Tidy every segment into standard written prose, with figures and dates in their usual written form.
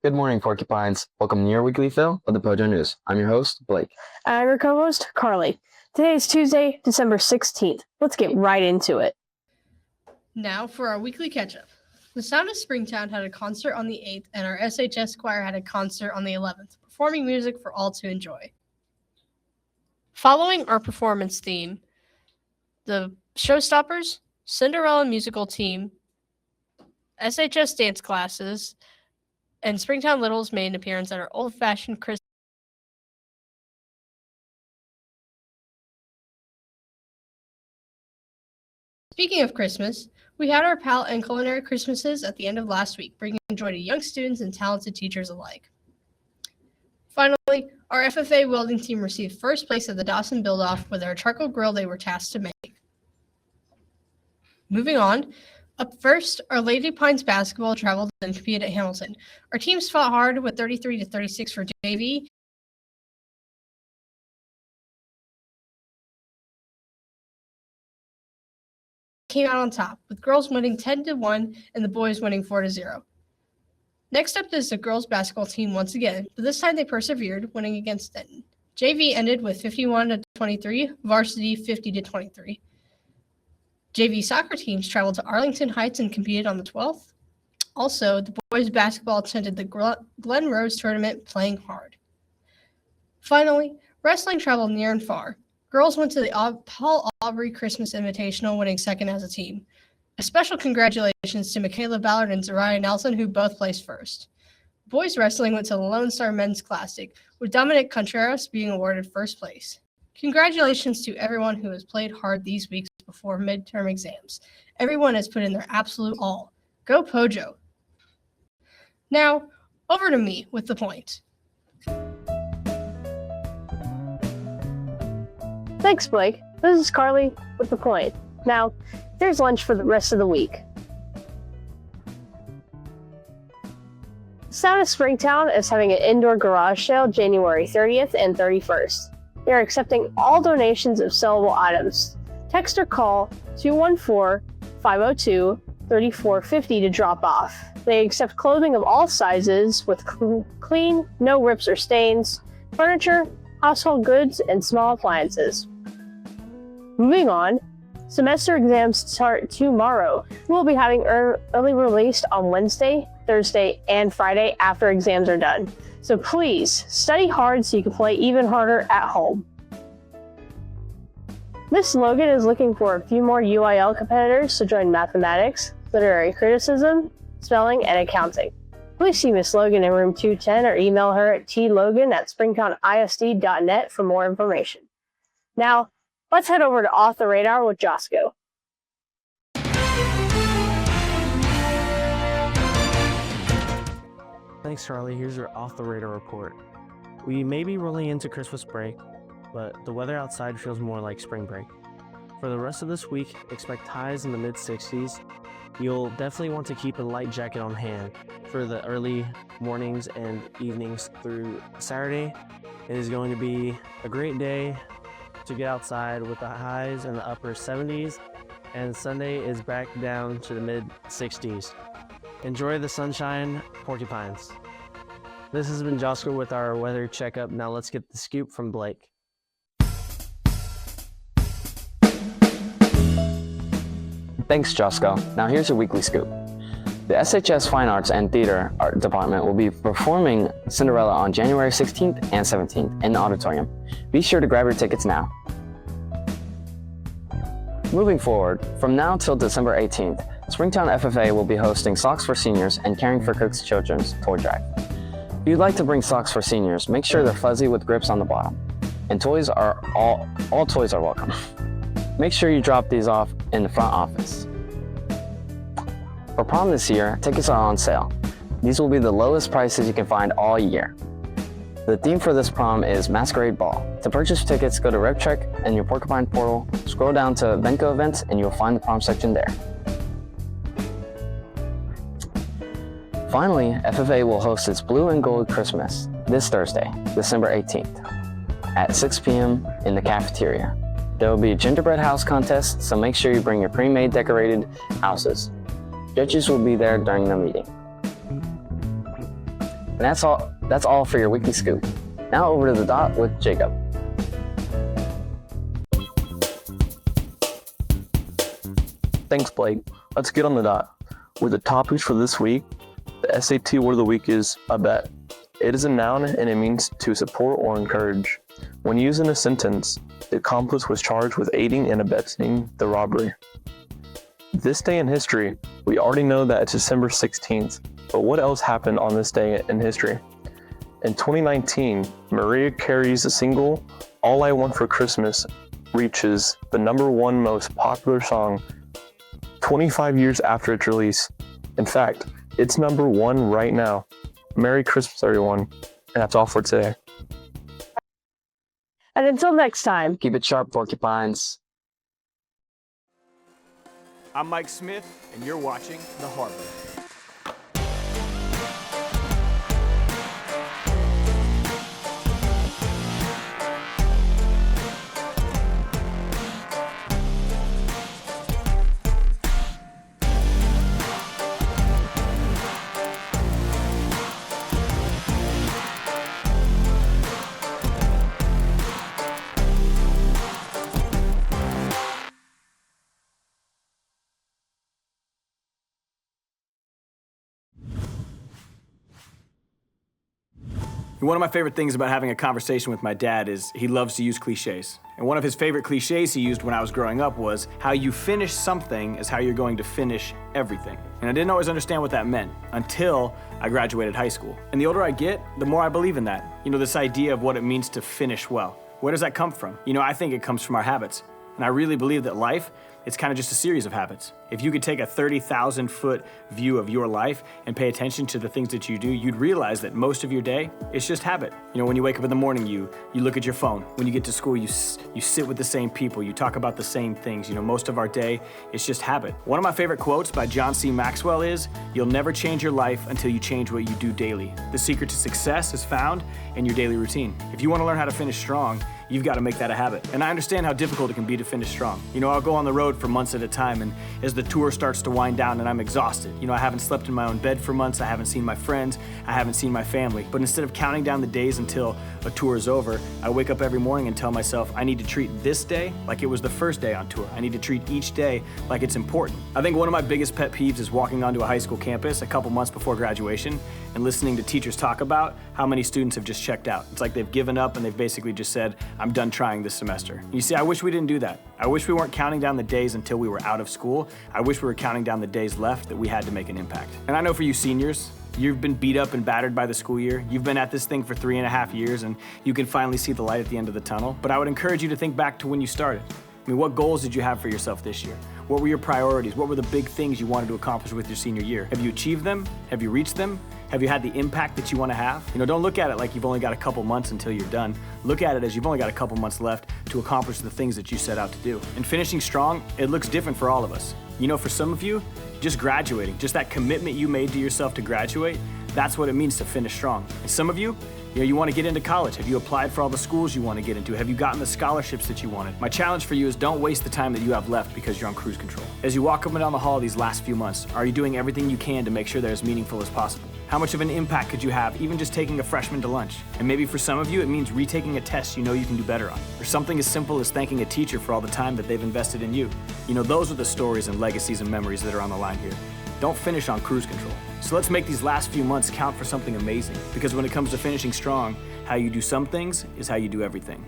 Good morning, Porcupines. Welcome to your weekly fill of the POJO News. I'm your host, Blake. I'm your co-host, Carly. Today is Tuesday, December 16th. Let's get right into it. Now for our weekly catch-up. The Sound of Springtown had a concert on the 8th, and our SHS choir had a concert on the 11th, performing music for all to enjoy. Following our performance theme, the Showstoppers, Cinderella musical team, SHS dance classes, and Springtown Littles made an appearance at our old-fashioned Christmas. Speaking of Christmas, we had our palette and culinary Christmases at the end of last week, bringing joy to young students and talented teachers alike. Finally, our FFA welding team received first place at the Dawson Build-Off with our charcoal grill they were tasked to make. Moving on, up first, our Lady Pines basketball traveled and competed at Hamilton. Our teams fought hard with 33-36 for JV. Came out on top, with girls winning 10-1 and the boys winning 4-0. Next up is the girls basketball team once again, but this time they persevered, winning against Denton. JV ended with 51-23, varsity 50-23. JV soccer teams traveled to Arlington Heights and competed on the 12th. Also, the boys basketball attended the Glen Rose tournament, playing hard. Finally, wrestling traveled near and far. Girls went to the Paul Aubrey Christmas Invitational, winning second as a team. A special congratulations to Michaela Ballard and Zariah Nelson, who both placed first. Boys wrestling went to the Lone Star Men's Classic, with Dominic Contreras being awarded first place. Congratulations to everyone who has played hard these weeks before midterm exams. Everyone has put in their absolute all. Go POJO! Now, over to me with the point. Thanks, Blake. This is Carly with the point. Now, there's lunch for the rest of the week. Sound of Springtown is having an indoor garage sale January 30th and 31st. They are accepting all donations of sellable items. Text or call 214-502-3450 to drop off. They accept clothing of all sizes with clean, no rips or stains, furniture, household goods, and small appliances. Moving on, semester exams start tomorrow. We'll be having early release on Wednesday, Thursday, and Friday after exams are done. So please, study hard so you can play even harder at home. Miss Logan is looking for a few more UIL competitors to join mathematics, literary criticism, spelling, and accounting. Please see Miss Logan in room 210 or email her at tlogan@springtownisd.net for more information. Now, let's head over to Off the Radar with Josco. Thanks, Charlie. Here's your Off the Radar report. We may be rolling into Christmas break, but the weather outside feels more like spring break. For the rest of this week, expect highs in the mid-60s. You'll definitely want to keep a light jacket on hand for the early mornings and evenings through Saturday. It is going to be a great day to get outside with the highs in the upper 70s, and Sunday is back down to the mid-60s. Enjoy the sunshine, Porcupines. This has been Josco with our weather checkup. Now let's get the scoop from Blake. Thanks, Josco. Now here's your weekly scoop. The SHS Fine Arts and Theater Art Department will be performing Cinderella on January 16th and 17th in the auditorium. Be sure to grab your tickets now. Moving forward, from now till December 18th, Springtown FFA will be hosting Socks for Seniors and Caring for Cooks Children's Toy Drive. If you'd like to bring socks for seniors, make sure they're fuzzy with grips on the bottom. And toys are all toys are welcome. Make sure you drop these off in the front office. For prom this year, tickets are on sale. These will be the lowest prices you can find all year. The theme for this prom is Masquerade Ball. To purchase tickets, go to RevTrek and your Porcupine portal, scroll down to Venco events, and you'll find the prom section there. Finally, FFA will host its Blue and Gold Christmas this Thursday, December 18th, at 6 p.m. in the cafeteria. There will be a gingerbread house contest, so make sure you bring your pre-made decorated houses. Judges will be there during the meeting. And that's all for your weekly scoop. Now over to the dot with Jacob. Thanks, Blake. Let's get on the dot. With the topics for this week, the SAT word of the week is abet. It is a noun and it means to support or encourage. When used in a sentence, the accomplice was charged with aiding and abetting the robbery. This day in history, we already know that it's December 16th, but what else happened on this day in history? In 2019, Mariah Carey's single, All I Want for Christmas, reaches the #1 most popular song 25 years after its release. In fact, it's #1 right now. Merry Christmas, everyone. And that's all for today. And until next time. Keep it sharp, porcupines. I'm Mike Smith, and you're watching The Harbor. One of my favorite things about having a conversation with my dad is he loves to use cliches. And one of his favorite cliches he used when I was growing up was how you finish something is how you're going to finish everything. And I didn't always understand what that meant until I graduated high school. And the older I get, the more I believe in that. You know, this idea of what it means to finish well. Where does that come from? You know, I think it comes from our habits. And I really believe that life, it's kind of just a series of habits. If you could take a 30,000 foot view of your life and pay attention to the things that you do, you'd realize that most of your day, it's just habit. You know, when you wake up in the morning, you look at your phone. When you get to school, you sit with the same people. You talk about the same things. You know, most of our day, it's just habit. One of my favorite quotes by John C. Maxwell is, "You'll never change your life until you change what you do daily. The secret to success is found in your daily routine." If you want to learn how to finish strong, you've got to make that a habit. And I understand how difficult it can be to finish strong. You know, I'll go on the road for months at a time, and as the tour starts to wind down and I'm exhausted, you know, I haven't slept in my own bed for months, I haven't seen my friends, I haven't seen my family. But instead of counting down the days until a tour is over, I wake up every morning and tell myself I need to treat this day like it was the first day on tour. I need to treat each day like it's important. I think one of my biggest pet peeves is walking onto a high school campus a couple months before graduation and listening to teachers talk about how many students have just checked out. It's like they've given up and they've basically just said, I'm done trying this semester. You see, I wish we didn't do that. I wish we weren't counting down the days until we were out of school. I wish we were counting down the days left that we had to make an impact. And I know for you seniors, you've been beat up and battered by the school year. You've been at this thing for 3.5 years and you can finally see the light at the end of the tunnel. But I would encourage you to think back to when you started. I mean, what goals did you have for yourself this year? What were your priorities? What were the big things you wanted to accomplish with your senior year? Have you achieved them? Have you reached them? Have you had the impact that you want to have? You know, don't look at it like you've only got a couple months until you're done. Look at it as you've only got a couple months left to accomplish the things that you set out to do. And finishing strong, it looks different for all of us. You know, for some of you, just graduating, just that commitment you made to yourself to graduate, that's what it means to finish strong. And some of you, you want to get into college. Have you applied for all the schools you want to get into? Have you gotten the scholarships that you wanted? My challenge for you is don't waste the time that you have left because you're on cruise control. As you walk up and down the hall these last few months, are you doing everything you can to make sure they're as meaningful as possible? How much of an impact could you have even just taking a freshman to lunch? And maybe for some of you, it means retaking a test you know you can do better on. Or something as simple as thanking a teacher for all the time that they've invested in you. You know, those are the stories and legacies and memories that are on the line here. Don't finish on cruise control. So let's make these last few months count for something amazing. Because when it comes to finishing strong, how you do some things is how you do everything.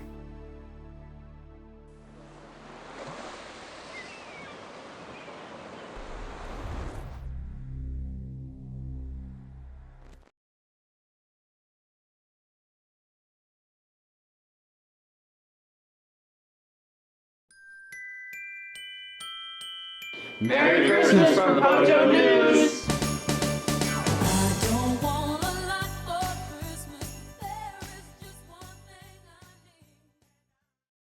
Merry Christmas from POJO News!